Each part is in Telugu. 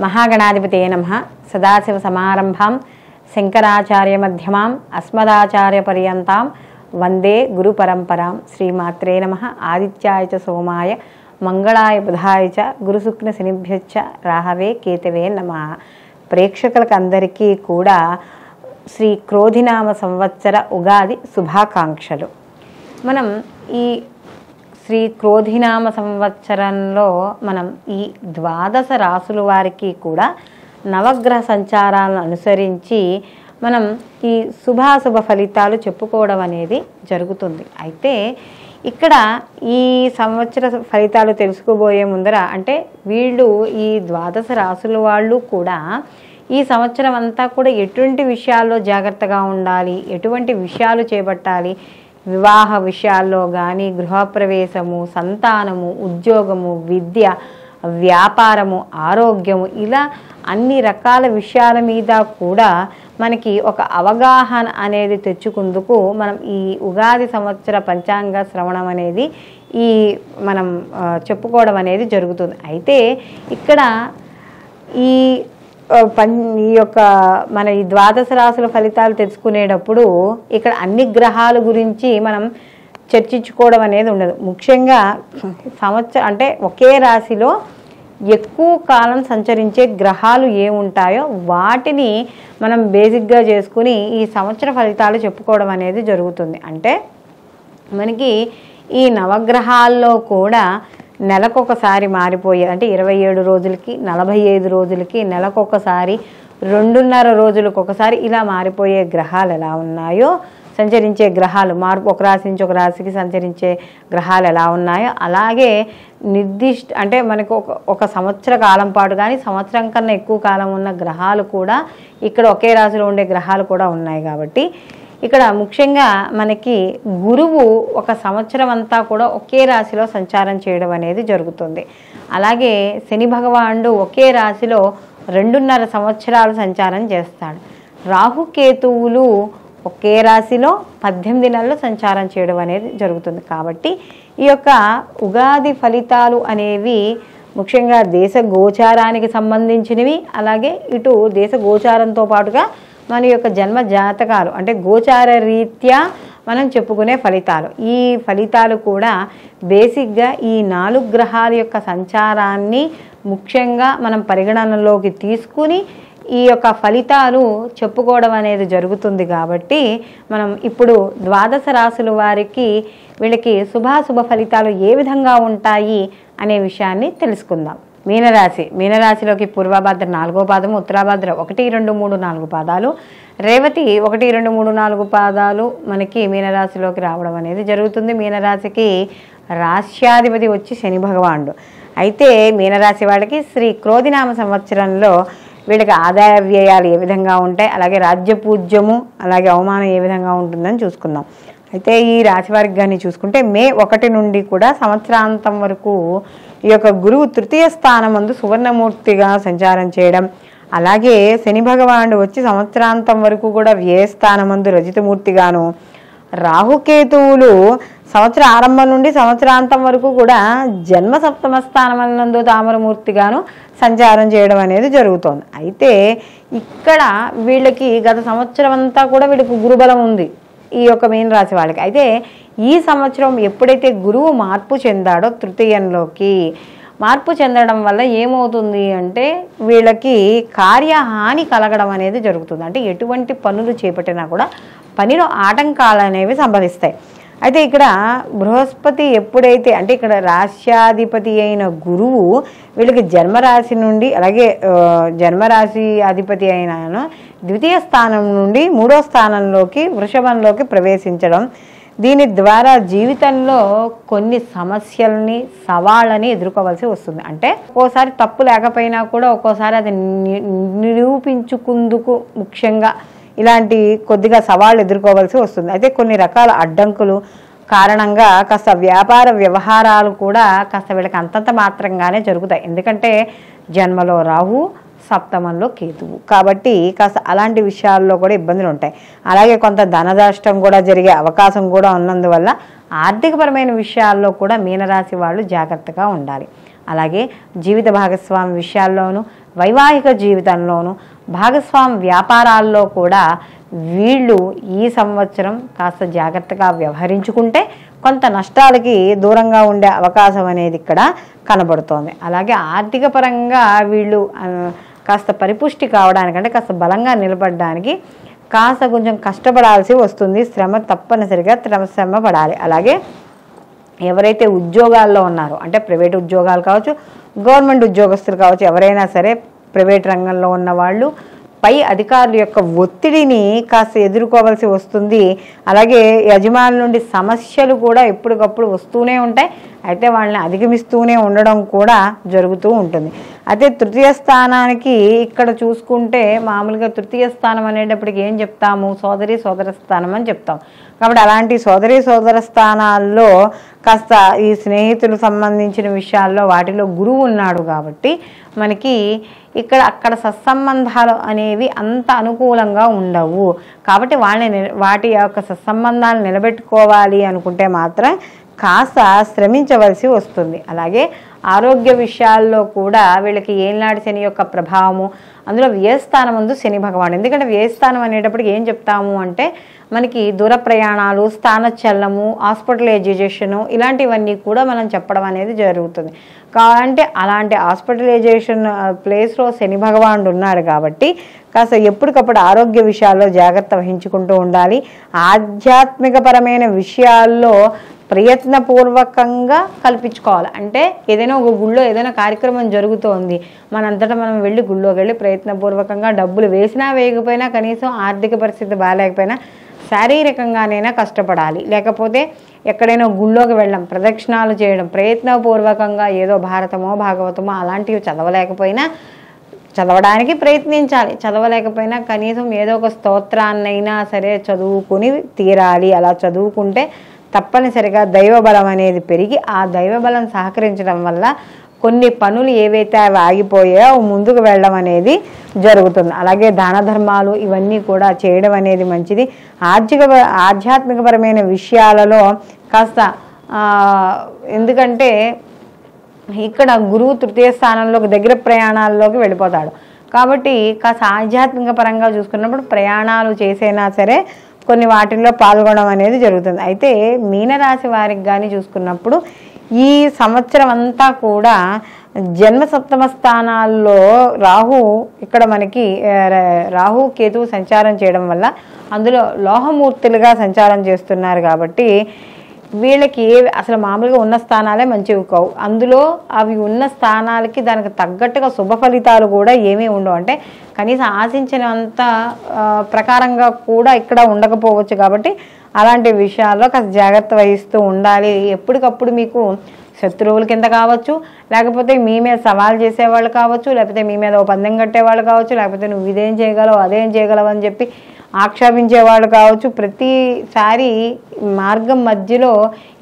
महागणाधिपतये नमः। सदाशिवसमारम्भां शंकराचार्यमध्यमाम् अस्मदाचार्यपर्यन्तां वंदे गुरुपरंपरां। श्रीमात्रे नमः। आदित्याय च सोमाय मंगళాయ బుధాయ చ గురుశుక్ర శనిభ్యశ్చ రాహవే కేతవే నమః. ప్రేక్షకులకు అందరికీ కూడా శ్రీ క్రోధినామ సంవత్సర ఉగాది శుభాకాంక్షలు. మనం ఈ శ్రీ క్రోధినామ సంవత్సరంలో మనం ఈ ద్వాదశ రాసుల వారికి కూడా నవగ్రహ సంచారాలను అనుసరించి మనం ఈ శుభాశుభ ఫలితాలు చెప్పుకోవడం అనేది జరుగుతుంది. అయితే ఇక్కడ ఈ సంవత్సర ఫలితాలు తెలుసుకోబోయే ముందర అంటే వీళ్ళు ఈ ద్వాదశ రాసుల వాళ్ళు కూడా ఈ సంవత్సరం అంతా కూడా ఎటువంటి విషయాల్లో జాగ్రత్తగా ఉండాలి, ఎటువంటి విషయాలు చేపట్టాలి, వివాహ విషయాల్లో కానీ గృహప్రవేశము, సంతానము, ఉద్యోగము, విద్య, వ్యాపారము, ఆరోగ్యము, ఇలా అన్ని రకాల విషయాల మీద కూడా మనకి ఒక అవగాహన అనేది తెచ్చుకుందుకు మనం ఈ ఉగాది సంవత్సర పంచాంగ శ్రవణం అనేది మనం చెప్పుకోవడం అనేది జరుగుతుంది. అయితే ఇక్కడ ఈ యొక్క మన ఈ ద్వాదశ రాశుల ఫలితాలు తెలుసుకునేటప్పుడు ఇక్కడ అన్ని గ్రహాల గురించి మనం చర్చించుకోవడం అనేది ఉండదు. ముఖ్యంగా సంవత్సరం అంటే ఒకే రాశిలో ఎక్కువ కాలం సంచరించే గ్రహాలు ఏముంటాయో వాటిని మనం బేసిక్గా చేసుకుని ఈ సంవత్సర ఫలితాలు చెప్పుకోవడం అనేది జరుగుతుంది. అంటే మనకి ఈ నవగ్రహాల్లో కూడా నెలకొకసారి మారిపోయే అంటే 27 రోజులకి 45 రోజులకి నెలకొకసారి 2.5 రోజులకు ఒకసారి ఇలా మారిపోయే గ్రహాలు ఎలా ఉన్నాయో, సంచరించే గ్రహాలు మార్పు ఒక రాశి నుంచి ఒక రాశికి సంచరించే గ్రహాలు ఎలా ఉన్నాయో అలాగే నిర్దిష్ట అంటే మనకు ఒక సంవత్సర కాలం పాటు కానీ సంవత్సరం కన్నా ఎక్కువ కాలం ఉన్న గ్రహాలు కూడా ఇక్కడ ఒకే రాశిలో ఉండే గ్రహాలు కూడా ఉన్నాయి. కాబట్టి ఇక్కడ ముఖ్యంగా మనకి గురువు ఒక సంవత్సరం అంతా కూడా ఒకే రాశిలో సంచారం చేయడం అనేది జరుగుతుంది. అలాగే శని భగవానుడు ఒకే రాశిలో 2.5 సంవత్సరాలు సంచారం చేస్తాడు. రాహుకేతువులు ఒకే రాశిలో 18 నెలలు సంచారం చేయడం అనేది జరుగుతుంది. కాబట్టి ఈ యొక్క ఉగాది ఫలితాలు అనేవి ముఖ్యంగా దేశ గోచారానికి సంబంధించినవి, అలాగే ఇటు దేశ గోచారంతో పాటుగా మన యొక్క జన్మ జాతకాలు అంటే గోచార రీత్యా మనం చెప్పుకునే ఫలితాలు. ఈ ఫలితాలు కూడా బేసిక్గా ఈ 4 గ్రహాల యొక్క సంచారాన్ని ముఖ్యంగా మనం పరిగణనలోకి తీసుకుని ఈ యొక్క ఫలితాలు చెప్పుకోవడం అనేది జరుగుతుంది. కాబట్టి మనం ఇప్పుడు ద్వాదశ రాశుల వారికి వీళ్ళకి శుభాశుభ ఫలితాలు ఏ విధంగా ఉంటాయి అనే విషయాన్ని తెలుసుకుందాం. మీనరాశిలోకి పూర్వభద్ర 4వ పాదము, ఉత్తరాభద్ర 1, 2, 3, 4 పాదాలు, రేవతి 1, 2, 3, 4 పాదాలు మనకి మీనరాశిలోకి రావడం అనేది జరుగుతుంది. మీనరాశికి రాశ్యాధిపతి వచ్చి శని భగవానుడు. అయితే మీనరాశి వాళ్ళకి శ్రీ క్రోధినామ సంవత్సరంలో వీళ్ళకి ఆదాయ వ్యయాలు ఏ విధంగా ఉంటాయి, అలాగే రాజ్యపూజ్యము అలాగే అవమానం ఏ విధంగా ఉంటుందని చూసుకుందాం. అయితే ఈ రాశి వారికి కానీ చూసుకుంటే మే 1 నుండి కూడా సంవత్సరాంతం వరకు ఈ యొక్క గురువు 3వ స్థానమందు సువర్ణమూర్తిగా సంచారం చేయడం, అలాగే శని భగవానుడు వచ్చి సంవత్సరాంతం వరకు కూడా వ్యయస్థానమందు రజితమూర్తిగాను, రాహుకేతువులు సంవత్సర ఆరంభం నుండి సంవత్సరాంతం వరకు కూడా జన్మ సప్తమ స్థానమందు తామరమూర్తిగాను సంచారం చేయడం అనేది జరుగుతోంది. అయితే ఇక్కడ వీళ్ళకి గత సంవత్సరం అంతా కూడా వీళ్ళకి గురుబలం ఉంది ఈ యొక్క మీన రాశి వాళ్ళకి. అయితే ఈ సంవత్సరం ఎప్పుడైతే గురువు మార్పు చెందాడో తృతీయంలోకి మార్పు చెందడం వల్ల ఏమవుతుంది అంటే వీళ్ళకి కార్యహాని కలగడం అనేది జరుగుతుంది. అంటే ఎటువంటి పనులు చేపట్టినా కూడా పనిలో ఆటంకాలు అనేవి సంభవిస్తాయి. అయితే ఇక్కడ బృహస్పతి ఎప్పుడైతే అంటే ఇక్కడ రాశ్యాధిపతి అయిన గురువు వీళ్ళకి జన్మరాశి నుండి అలాగే జన్మరాశి అధిపతి అయిన 2వ స్థానం నుండి 3వ స్థానంలోకి వృషభంలోకి ప్రవేశించడం, దీని ద్వారా జీవితంలో కొన్ని సమస్యల్ని సవాళ్ళని ఎదుర్కోవాల్సి వస్తుంది. అంటే ఒక్కోసారి తప్పు లేకపోయినా కూడా ఒక్కోసారి అది నిరూపించుకుందుకు ముఖ్యంగా ఇలాంటి కొద్దిగా సవాళ్ళు ఎదుర్కోవాల్సి వస్తుంది. అయితే కొన్ని రకాల అడ్డంకులు కారణంగా కాస్త వ్యాపార వ్యవహారాలు కూడా కాస్త వీళ్ళకి అంతంత మాత్రంగానే జరుగుతాయి. ఎందుకంటే జన్మలో రాహు, సప్తమంలో కేతువు, కాబట్టి కాస్త అలాంటి విషయాల్లో కూడా ఇబ్బందులు ఉంటాయి. అలాగే కొంత ధననష్టం కూడా జరిగే అవకాశం కూడా ఉన్నందువల్ల ఆర్థికపరమైన విషయాల్లో కూడా మీనరాశి వాళ్ళు జాగ్రత్తగా ఉండాలి. అలాగే జీవిత భాగస్వామి విషయాల్లోనూ వైవాహిక జీవితంలోనూ భాగస్వామి వ్యాపారాల్లో కూడా వీళ్ళు ఈ సంవత్సరం కాస్త జాగ్రత్తగా వ్యవహరించుకుంటే కొంత నష్టాలకి దూరంగా ఉండే అవకాశం అనేది ఇక్కడ కనబడుతోంది. అలాగే ఆర్థిక పరంగా వీళ్ళు కాస్త పరిపుష్టి కావడానికంటే కాస్త బలంగా నిలబడడానికి కాస్త కొంచెం కష్టపడాల్సి వస్తుంది. శ్రమ తప్పనిసరిగా శ్రమ పడాలి. అలాగే ఎవరైతే ఉద్యోగాల్లో ఉన్నారో, అంటే ప్రైవేట్ ఉద్యోగాలు కావచ్చు, గవర్నమెంట్ ఉద్యోగస్తులు కావచ్చు, ఎవరైనా సరే ప్రైవేట్ రంగంలో ఉన్న వాళ్ళు పై అధికారుల యొక్క ఒత్తిడిని కాస్త ఎదుర్కోవాల్సి వస్తుంది. అలాగే యజమానుల నుండి సమస్యలు కూడా ఎప్పటికప్పుడు వస్తూనే ఉంటాయి. అయితే వాళ్ళని అధిగమిస్తూనే ఉండడం కూడా జరుగుతూ ఉంటుంది. అయితే తృతీయ స్థానానికి ఇక్కడ చూసుకుంటే మామూలుగా తృతీయ స్థానం అనేటప్పటికి ఏం చెప్తాము, సోదరి సోదర స్థానం అని చెప్తాం. కాబట్టి అలాంటి సోదరి సోదర స్థానాల్లో కాస్త ఈ స్నేహితులు సంబంధించిన విషయాల్లో వాటిలో గురువు ఉన్నాడు కాబట్టి మనకి ఇక్కడ అక్కడ సత్సంబంధాలు అనేవి అంత అనుకూలంగా ఉండవు. కాబట్టి వాటి యొక్క సత్సంబంధాలు నిలబెట్టుకోవాలి అనుకుంటే మాత్రం కాస్త శ్రమించవలసి వస్తుంది. అలాగే ఆరోగ్య విషయాల్లో కూడా వీళ్ళకి ఏళ్ళనాటి శని యొక్క ప్రభావము, అందులో వ్యయస్థానం ముందు శని భగవాన్. ఎందుకంటే వ్యయస్థానం అనేటప్పటికి ఏం చెప్తాము అంటే మనకి దూర ప్రయాణాలు, స్థానచలనము, హాస్పిటలైజేషను ఇలాంటివన్నీ కూడా మనం చెప్పడం అనేది జరుగుతుంది. అంటే అలాంటి హాస్పిటలైజేషన్ ప్లేస్లో శని భగవానుడు ఉన్నాడు కాబట్టి కాస్త ఎప్పటికప్పుడు ఆరోగ్య విషయాల్లో జాగ్రత్త వహించుకుంటూ ఉండాలి. ఆధ్యాత్మికపరమైన విషయాల్లో ప్రయత్నపూర్వకంగా కల్పించుకోవాలి. అంటే ఏదైనా ఒక గుళ్ళో ఏదైనా కార్యక్రమం జరుగుతోంది, మనంతటా మనం వెళ్ళి గుళ్ళోకి వెళ్ళి ప్రయత్నపూర్వకంగా డబ్బులు వేసినా వేయకపోయినా, కనీసం ఆర్థిక పరిస్థితి బాగాలేకపోయినా శారీరకంగానైనా కష్టపడాలి. లేకపోతే ఎక్కడైనా గుళ్ళోకి వెళ్ళడం, ప్రదక్షిణాలు చేయడం, ప్రయత్నపూర్వకంగా ఏదో భారతమో భాగవతమో అలాంటివి చదవలేకపోయినా చదవడానికి ప్రయత్నించాలి. చదవలేకపోయినా కనీసం ఏదో ఒక స్తోత్రాన్నైనా సరే చదువుకుని తీరాలి. అలా చదువుకుంటే తప్పనిసరిగా దైవబలం అనేది పెరిగి ఆ దైవబలం సహకరించడం వల్ల కొన్ని పనులు ఏవైతే అవి ఆగిపోయాయో ముందుకు వెళ్ళడం అనేది జరుగుతుంది. అలాగే దాన ధర్మాలు ఇవన్నీ కూడా చేయడం అనేది మంచిది. ఆధ్యాత్మికపరమైన విషయాలలో కాస్త ఎందుకంటే ఇక్కడ గురువు తృతీయ స్థానంలోకి దగ్గర ప్రయాణాల్లోకి వెళ్ళిపోతాడు కాబట్టి కాస్త ఆధ్యాత్మిక పరంగా చూసుకున్నప్పుడు ప్రయాణాలు చేసైనా సరే కొన్ని వాటిల్లో పాల్గొనడం అనేది జరుగుతుంది. అయితే మీనరాశి వారికి కానీ చూసుకున్నప్పుడు ఈ సంవత్సరం అంతా కూడా జన్మ సప్తమ స్థానాల్లో రాహు ఇక్కడ మనకి రాహు కేతువు సంచారం చేయడం వల్ల అందులో లోహమూర్తులుగా సంచారం చేస్తున్నారు కాబట్టి వీళ్ళకి అసలు మామూలుగా ఉన్న స్థానాలే మంచివి కావు. అందులో అవి ఉన్న స్థానాలకి దానికి తగ్గట్టుగా శుభ ఫలితాలు కూడా ఏమీ ఉండవు. అంటే కనీసం ఆశించినంత ప్రకారంగా కూడా ఇక్కడ ఉండకపోవచ్చు. కాబట్టి అలాంటి విషయాల్లో కాస్త జాగ్రత్త వహిస్తూ ఉండాలి. ఎప్పటికప్పుడు మీకు శత్రువుల కింద కావచ్చు, లేకపోతే మీ మీద సవాల్ చేసేవాళ్ళు కావచ్చు, లేకపోతే మీ మీద ఓ పందెం కట్టేవాళ్ళు కావచ్చు, లేకపోతే నువ్వు ఇదేం చేయగలవు అదేం చేయగలవు అని చెప్పి ఆక్షేపించేవాళ్ళు కావచ్చు. ప్రతిసారి మార్గం మధ్యలో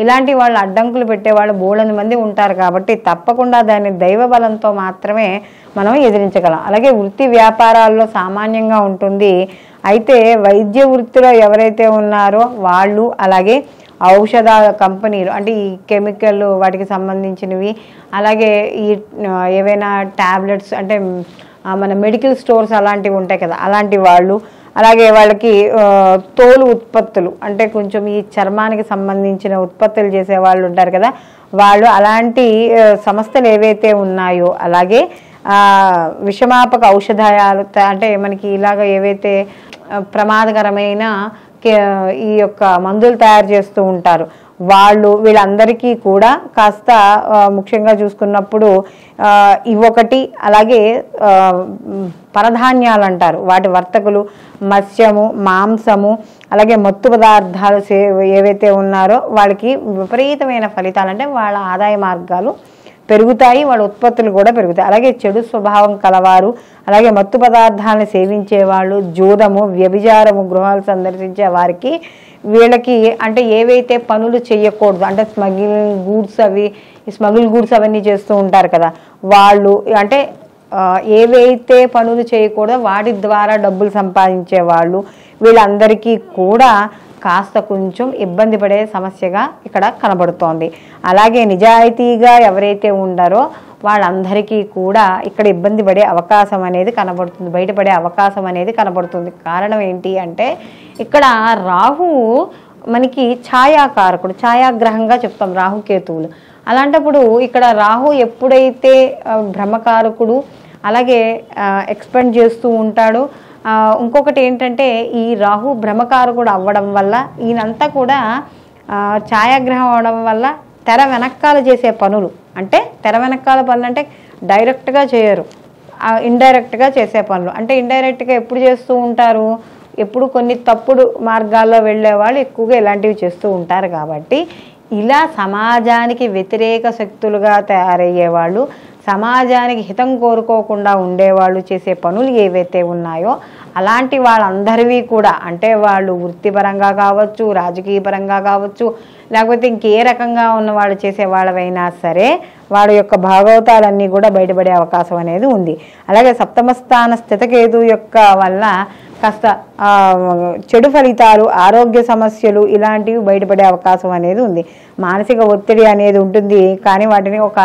ఇలాంటి వాళ్ళు అడ్డంకులు పెట్టేవాళ్ళు బోలెడు మంది ఉంటారు. కాబట్టి తప్పకుండా దాన్ని దైవ బలంతో మాత్రమే మనం ఎదిరించగలం. అలాగే వృత్తి వ్యాపారాల్లో సామాన్యంగా ఉంటుంది. అయితే వైద్య వృత్తిలో ఎవరైతే ఉన్నారో వాళ్ళు, అలాగే ఔషధ కంపెనీలు అంటే ఈ కెమికల్ వాటికి సంబంధించినవి, అలాగే ఈ ఏవైనా ట్యాబ్లెట్స్ అంటే మన మెడికల్ స్టోర్స్ అలాంటివి ఉంటాయి కదా, అలాంటి వాళ్ళు, అలాగే వాళ్ళకి తోలు ఉత్పత్తులు అంటే కొంచెం ఈ చర్మానికి సంబంధించిన ఉత్పత్తులు చేసే వాళ్ళు ఉంటారు కదా, వాళ్ళు అలాంటి సంస్థలు ఏవైతే ఉన్నాయో, అలాగే విషమాపక ఔషధాలు అంటే మనకి ఇలాగ ఏవైతే ప్రమాదకరమైన ఈ యొక్క మందులు తయారు చేస్తూ ఉంటారు వీళ్ళందరికీ కూడా కాస్త ముఖ్యంగా చూసుకున్నప్పుడు ఇవొకటి, అలాగే పరధాన్యాలు అంటారు వాటి వర్తకులు, మత్స్యము, మాంసము, అలాగే మత్తు పదార్థాలు ఏవైతే ఉన్నారో వాళ్ళకి విపరీతమైన ఫలితాలు, అంటే వాళ్ళ ఆదాయ మార్గాలు పెరుగుతాయి, వాళ్ళ ఉత్పత్తులు కూడా పెరుగుతాయి. అలాగే చెడు స్వభావం కలవారు, అలాగే మత్తు పదార్థాలను సేవించేవాళ్ళు, జూదము, వ్యభిచారము, గృహాలు సందర్శించే వారికి వీళ్ళకి అంటే ఏవైతే పనులు చేయకూడదు అంటే స్మగుల్ గూడ్స్ అవన్నీ చేస్తూ ఉంటారు కదా, వాళ్ళు అంటే ఏవైతే పనులు చేయకూడదో వాటి ద్వారా డబ్బులు సంపాదించే వాళ్ళు వీళ్ళందరికీ కూడా కాస్త కొంచెం ఇబ్బంది పడే సమస్యగా ఇక్కడ కనబడుతోంది. అలాగే నిజాయితీగా ఎవరైతే ఉండారో వాళ్ళందరికీ కూడా ఇక్కడ ఇబ్బంది పడే అవకాశం అనేది కనబడుతుంది, బయటపడే అవకాశం అనేది కనబడుతుంది. కారణం ఏంటి అంటే ఇక్కడ రాహువు మనకి ఛాయాకారకుడు, ఛాయాగ్రహంగా చెప్తాం రాహుకేతువులు. అలాంటప్పుడు ఇక్కడ రాహు ఎప్పుడైతే బ్రహ్మకారకుడు, అలాగే ఎక్స్పెండ్ చేస్తూ ఉంటాడు. ఇంకొకటి ఏంటంటే ఈ రాహు బ్రహ్మకారకుడు అవ్వడం వల్ల ఈయనంతా కూడా ఛాయాగ్రహం అవడం వల్ల తెర వెనకాల చేసే పనులు, అంటే తెర వెనకాల పనులు అంటే డైరెక్ట్గా చేయరు, ఇండైరెక్ట్గా చేసే పనులు. అంటే ఇండైరెక్ట్గా ఎప్పుడు చేస్తూ ఉంటారు, ఎప్పుడు కొన్ని తప్పుడు మార్గాల్లో వెళ్ళే వాళ్ళు ఎక్కువగా ఇలాంటివి చేస్తూ ఉంటారు. కాబట్టి ఇలా సమాజానికి వ్యతిరేక శక్తులుగా తయారయ్యేవాళ్ళు, సమాజానికి హితం కోరుకోకుండా ఉండేవాళ్ళు చేసే పనులు ఏవైతే ఉన్నాయో అలాంటి వాళ్ళందరివి కూడా, అంటే వాళ్ళు వృత్తిపరంగా కావచ్చు, రాజకీయ పరంగా కావచ్చు, లేకపోతే ఇంకే రకంగా ఉన్న వాళ్ళు చేసే వాళ్ళవైనా సరే వాడి యొక్క భాగవతాలన్నీ కూడా బయటపడే అవకాశం అనేది ఉంది. అలాగే సప్తమ స్థాన స్థితకేతు యొక్క వల్ల కాస్త చెడు ఫలితాలు, ఆరోగ్య సమస్యలు ఇలాంటివి బయటపడే అవకాశం అనేది ఉంది. మానసిక ఒత్తిడి అనేది ఉంటుంది, కానీ వాటిని ఒక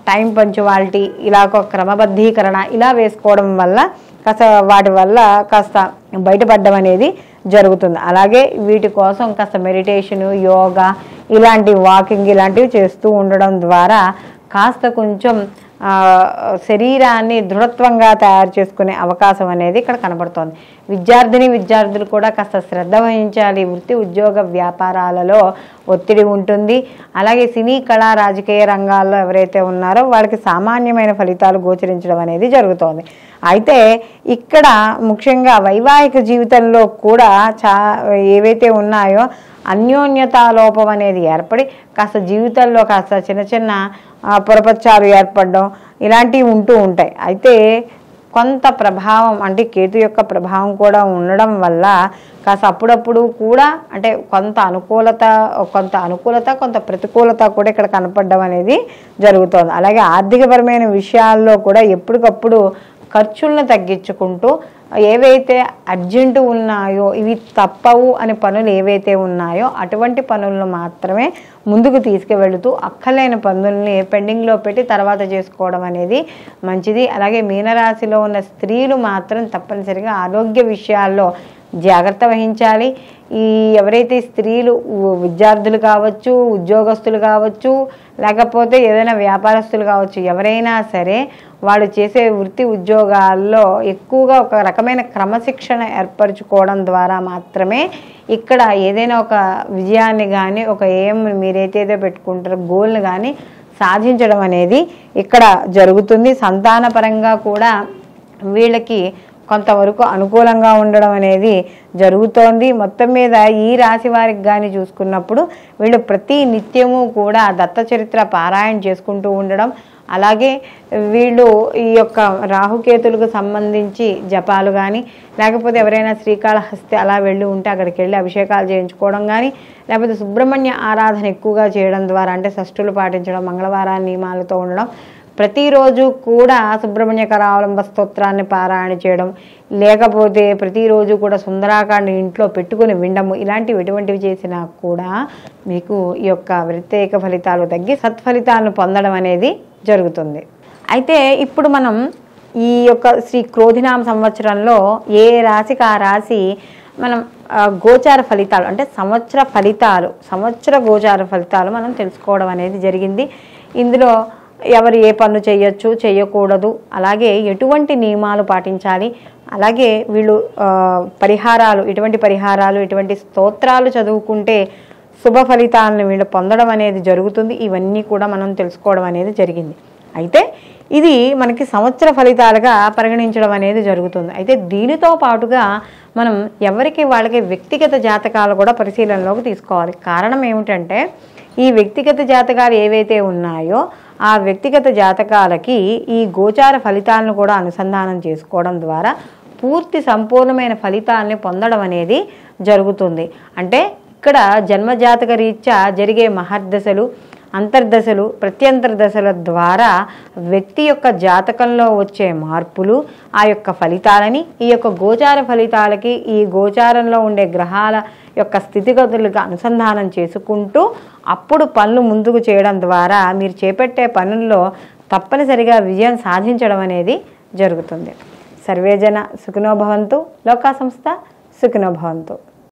టైం పంచువాలిటీ, ఇలా ఒక క్రమబద్ధీకరణ ఇలా వేసుకోవడం వల్ల కాస్త వాటి వల్ల కాస్త బయటపడడం అనేది జరుగుతుంది. అలాగే వీటి కోసం కాస్త మెడిటేషను, యోగా, ఇలాంటి వాకింగ్ ఇలాంటివి చేస్తూ ఉండడం ద్వారా కాస్త కొంచెం శరీరాన్ని దృఢత్వంగా తయారు చేసుకునే అవకాశం అనేది ఇక్కడ కనబడుతోంది. విద్యార్థులు కూడా కాస్త శ్రద్ధ వహించాలి. వృత్తి ఉద్యోగ వ్యాపారాలలో ఒత్తిడి ఉంటుంది. అలాగే సినీ, కళా, రాజకీయ రంగాల్లో ఎవరైతే ఉన్నారో వాళ్ళకి సామాన్యమైన ఫలితాలు గోచరించడం అనేది జరుగుతోంది. అయితే ఇక్కడ ముఖ్యంగా వైవాహిక జీవితంలో కూడా ఏవైతే ఉన్నాయో అన్యోన్యతాలోపం అనేది ఏర్పడి కాస్త జీవితంలో కాస్త చిన్న చిన్న పొరపచ్చాలు ఏర్పడడం ఇలాంటివి ఉంటూ ఉంటాయి. అయితే కొంత ప్రభావం, అంటే కేతు యొక్క ప్రభావం కూడా ఉండడం వల్ల కాస్త అప్పుడప్పుడు కూడా అంటే కొంత అనుకూలత కొంత ప్రతికూలత కూడా ఇక్కడ కనపడడం అనేది జరుగుతుంది. అలాగే ఆర్థికపరమైన విషయాల్లో కూడా ఎప్పటికప్పుడు ఖర్చులను తగ్గించుకుంటూ ఏవైతే అర్జెంటు ఉన్నాయో, ఇవి తప్పవు అనే పనులు ఏవైతే ఉన్నాయో అటువంటి పనులను మాత్రమే ముందుకు తీసుకువెళుతూ అక్కర్లేని పనుల్ని పెండింగ్లో పెట్టి తర్వాత చేసుకోవడం అనేది మంచిది. అలాగే మీనరాశిలో ఉన్న స్త్రీలు మాత్రం తప్పనిసరిగా ఆరోగ్య విషయాల్లో జాగ్రత్త వహించాలి. ఎవరైతే స్త్రీలు విద్యార్థులు కావచ్చు, ఉద్యోగస్తులు కావచ్చు, లేకపోతే ఏదైనా వ్యాపారస్తులు కావచ్చు, ఎవరైనా సరే వాళ్ళు చేసే వృత్తి ఉద్యోగాల్లో ఎక్కువగా ఒక రకమైన క్రమశిక్షణ ఏర్పరచుకోవడం ద్వారా మాత్రమే ఇక్కడ ఏదైనా ఒక విజయాన్ని కానీ, ఒక మీరైతే పెట్టుకుంటారో గోల్ని కానీ సాధించడం అనేది ఇక్కడ జరుగుతుంది. సంతానపరంగా కూడా వీళ్ళకి కొంతవరకు అనుకూలంగా ఉండడం అనేది జరుగుతోంది. మొత్తం మీద ఈ రాశి వారికి కానీ చూసుకున్నప్పుడు వీళ్ళు ప్రతి నిత్యము కూడా దత్త చరిత్ర పారాయణ చేసుకుంటూ ఉండడం, అలాగే వీళ్ళు ఈ యొక్క రాహుకేతులకు సంబంధించి జపాలు కానీ, లేకపోతే ఎవరైనా శ్రీకాళహస్తి అలా వెళ్ళి ఉంటే అక్కడికి వెళ్ళి అభిషేకాలు చేయించుకోవడం కానీ, లేకపోతే సుబ్రహ్మణ్య ఆరాధన ఎక్కువగా చేయడం ద్వారా, అంటే షష్ఠులు పాటించడం, మంగళవారాల నియమాలతో ఉండడం, ప్రతిరోజు కూడా సుబ్రహ్మణ్య కరావలంబ స్తోత్రాన్ని పారాయణ చేయడం, లేకపోతే ప్రతిరోజు కూడా సుందరాకాండ ఇంట్లో పెట్టుకుని వినడము, ఇలాంటివి ఎటువంటివి చేసినా కూడా మీకు ఈ యొక్క ప్రత్యేక ఫలితాలు తగ్గి సత్ఫలితాలను పొందడం అనేది జరుగుతుంది. అయితే ఇప్పుడు మనం ఈ యొక్క శ్రీ క్రోధినామ సంవత్సరంలో ఏ రాశికి ఆ రాశి మనం గోచార ఫలితాలు, అంటే సంవత్సర గోచార ఫలితాలు మనం తెలుసుకోవడం అనేది జరిగింది. ఇందులో ఎవరు ఏ పనులు చేయొచ్చు, చేయకూడదు, అలాగే ఎటువంటి నియమాలు పాటించాలి, అలాగే వీళ్ళు ఎటువంటి స్తోత్రాలు చదువుకుంటే శుభ ఫలితాలను వీళ్ళు పొందడం అనేది జరుగుతుంది. ఇవన్నీ కూడా మనం తెలుసుకోవడం అనేది జరిగింది. అయితే ఇది మనకి సంవత్సర ఫలితాలుగా పరిగణించడం అనేది జరుగుతుంది. అయితే దీనితో పాటుగా మనం ఎవరికి వాళ్ళకి వ్యక్తిగత జాతకాలు కూడా పరిశీలనలోకి తీసుకోవాలి. కారణం ఏమిటంటే ఈ వ్యక్తిగత జాతకాలు ఏవైతే ఉన్నాయో ఆ వ్యక్తిగత జాతకాలకి ఈ గోచార ఫలితాలను కూడా అనుసంధానం చేసుకోవడం ద్వారా పూర్తి సంపూర్ణమైన ఫలితాలని పొందడం అనేది జరుగుతుంది. అంటే ఇక్కడ జన్మజాతక రీత్యా జరిగే మహర్దశలు, అంతర్దశలు ప్రత్యంతర దశల ద్వారా వ్యక్తి యొక్క జాతకంలో వచ్చే మార్పులు ఆ యొక్క ఫలితాలని ఈ యొక్క గోచార ఫలితాలకి ఈ గోచారంలో ఉండే గ్రహాల యొక్క స్థితిగతులకు అనుసంధానం చేసుకుంటూ అప్పుడు పనులు ముందుకు చేయడం ద్వారా మీరు చేపట్టే పనుల్లో తప్పనిసరిగా విజయం సాధించడం అనేది జరుగుతుంది. సర్వేజన సుఖినో భవంతు. లోకా సంస్థ సుఖినో భవంతు.